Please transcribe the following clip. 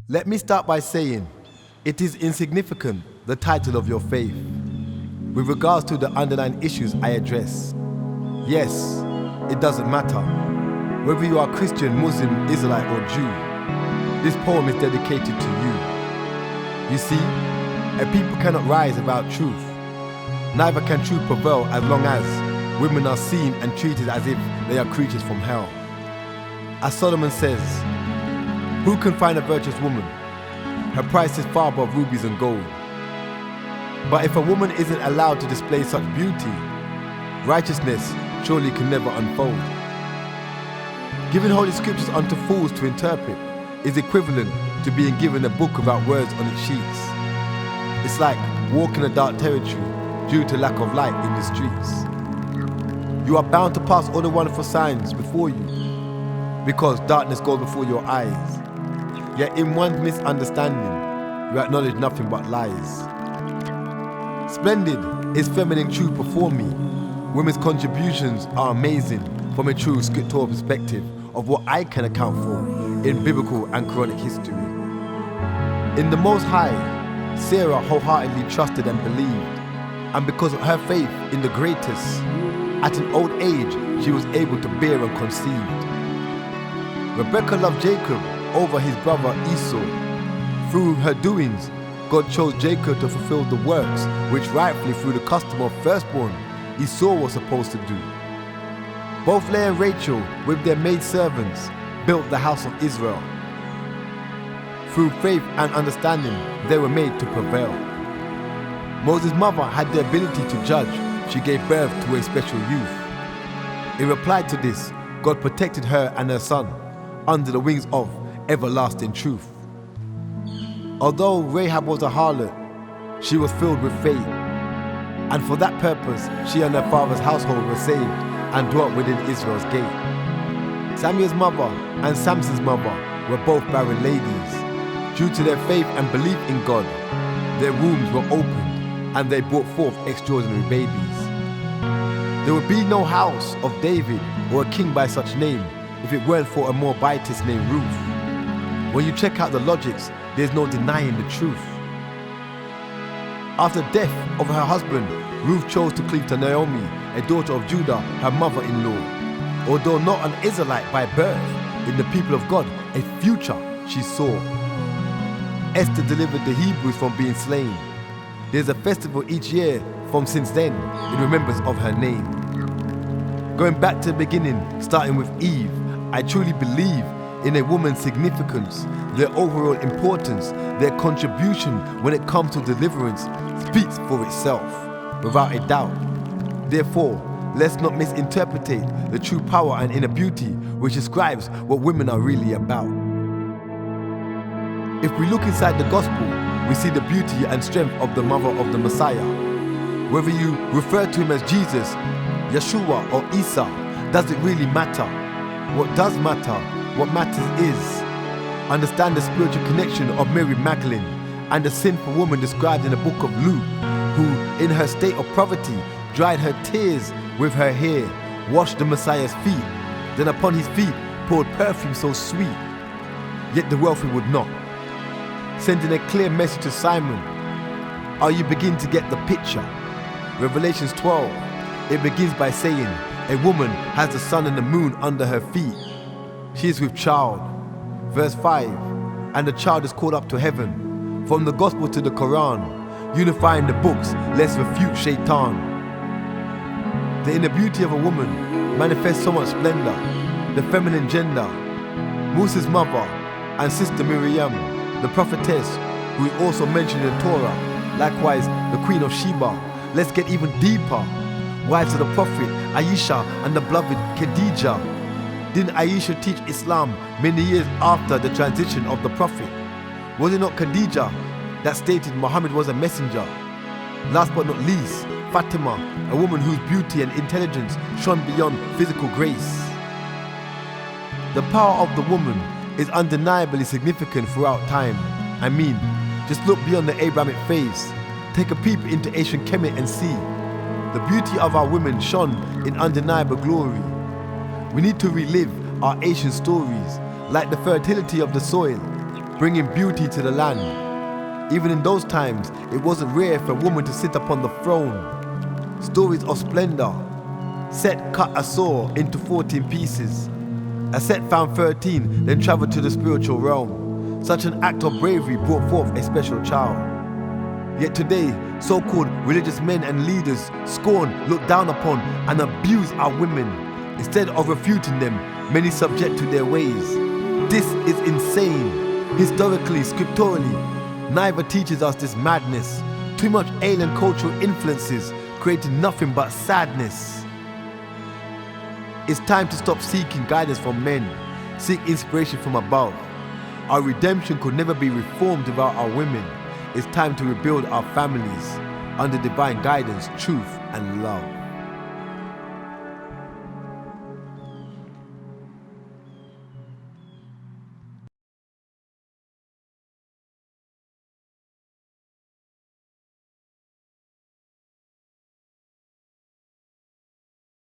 Let me start by saying, it is insignificant, the title of your faith, with regards to the underlying issues I address. Yes, it doesn't matter whether you are Christian, Muslim, Israelite or Jew. This poem is dedicated to you. You see, a people cannot rise without truth. Neither can truth prevail as long as women are seen and treated as if they are creatures from hell. As Solomon says, who can find a virtuous woman? Her price is far above rubies and gold. But if a woman isn't allowed to display such beauty, righteousness surely can never unfold. Giving holy scriptures unto fools to interpret is equivalent to being given a book without words on its sheets. It's like walking a dark territory due to lack of light in the streets. You are bound to pass all the wonderful signs before you, because darkness goes before your eyes. Yet in one's misunderstanding, you acknowledge nothing but lies. Splendid is feminine truth before me. Women's contributions are amazing from a true scriptural perspective of what I can account for in biblical and Quranic history. In the Most High, Sarah wholeheartedly trusted and believed, and because of her faith in the greatest, at an old age she was able to bear and conceive. Rebecca loved Jacob over his brother Esau. Through her doings, God chose Jacob to fulfill the works which rightfully through the custom of firstborn Esau was supposed to do. Both Leah and Rachel, with their maidservants, built the house of Israel. Through faith and understanding, they were made to prevail. Moses' mother had the ability to judge. She gave birth to a special youth. In reply to this, God protected her and her son under the wings of everlasting truth. Although Rahab was a harlot, she was filled with faith, and for that purpose she and her father's household were saved and dwelt within Israel's gate. Samuel's mother and Samson's mother were both barren ladies. Due to their faith and belief in God, their wombs were opened and they brought forth extraordinary babies. There would be no house of David or a king by such name if it weren't for a Moabitess named Ruth. When you check out the logics, there's no denying the truth. After the death of her husband, Ruth chose to cleave to Naomi, a daughter of Judah, her mother-in-law. Although not an Israelite by birth, in the people of God, a future she saw. Esther delivered the Hebrews from being slain. There's a festival each year from since then in remembrance of her name. Going back to the beginning, starting with Eve, I truly believe in a woman's significance, their overall importance, their contribution when it comes to deliverance speaks for itself, without a doubt. Therefore, let's not misinterpret the true power and inner beauty which describes what women are really about. If we look inside the gospel, we see the beauty and strength of the mother of the Messiah. Whether you refer to him as Jesus, Yeshua or Isa, doesn't really matter. What does matter, what matters is, understand the spiritual connection of Mary Magdalene and the sinful woman described in the book of Luke, who in her state of poverty dried her tears with her hair, washed the Messiah's feet, then upon his feet poured perfume so sweet, yet the wealthy would not. Sending a clear message to Simon, are you beginning to get the picture? Revelations 12, it begins by saying, a woman has the sun and the moon under her feet. She is with child. Verse 5, and the child is called up to heaven. From the gospel to the Quran, unifying the books, let's refute Shaitan. The inner beauty of a woman manifests so much splendor. The feminine gender, Musa's mother and sister Miriam, the prophetess, who is also mentioned in the Torah, likewise the Queen of Sheba. Let's get even deeper. Wives of the Prophet, Aisha and the beloved Khadija. Didn't Aisha teach Islam many years after the transition of the Prophet? Was it not Khadija that stated Muhammad was a messenger? Last but not least, Fatima, a woman whose beauty and intelligence shone beyond physical grace. The power of the woman is undeniably significant throughout time. I mean, just look beyond the Abrahamic phase. Take a peep into ancient Kemet and see. The beauty of our women shone in undeniable glory. We need to relive our ancient stories, like the fertility of the soil, bringing beauty to the land. Even in those times, it wasn't rare for a woman to sit upon the throne. Stories of splendor. Set cut a saw into 14 pieces. A Set found 13, then traveled to the spiritual realm. Such an act of bravery brought forth a special child. Yet today, so-called religious men and leaders scorn, look down upon, and abuse our women. Instead of refuting them, many subject to their ways. This is insane. Historically, scripturally, neither teaches us this madness. Too much alien cultural influences, creating nothing but sadness. It's time to stop seeking guidance from men. Seek inspiration from above. Our redemption could never be reformed without our women. It's time to rebuild our families under divine guidance, truth, and love.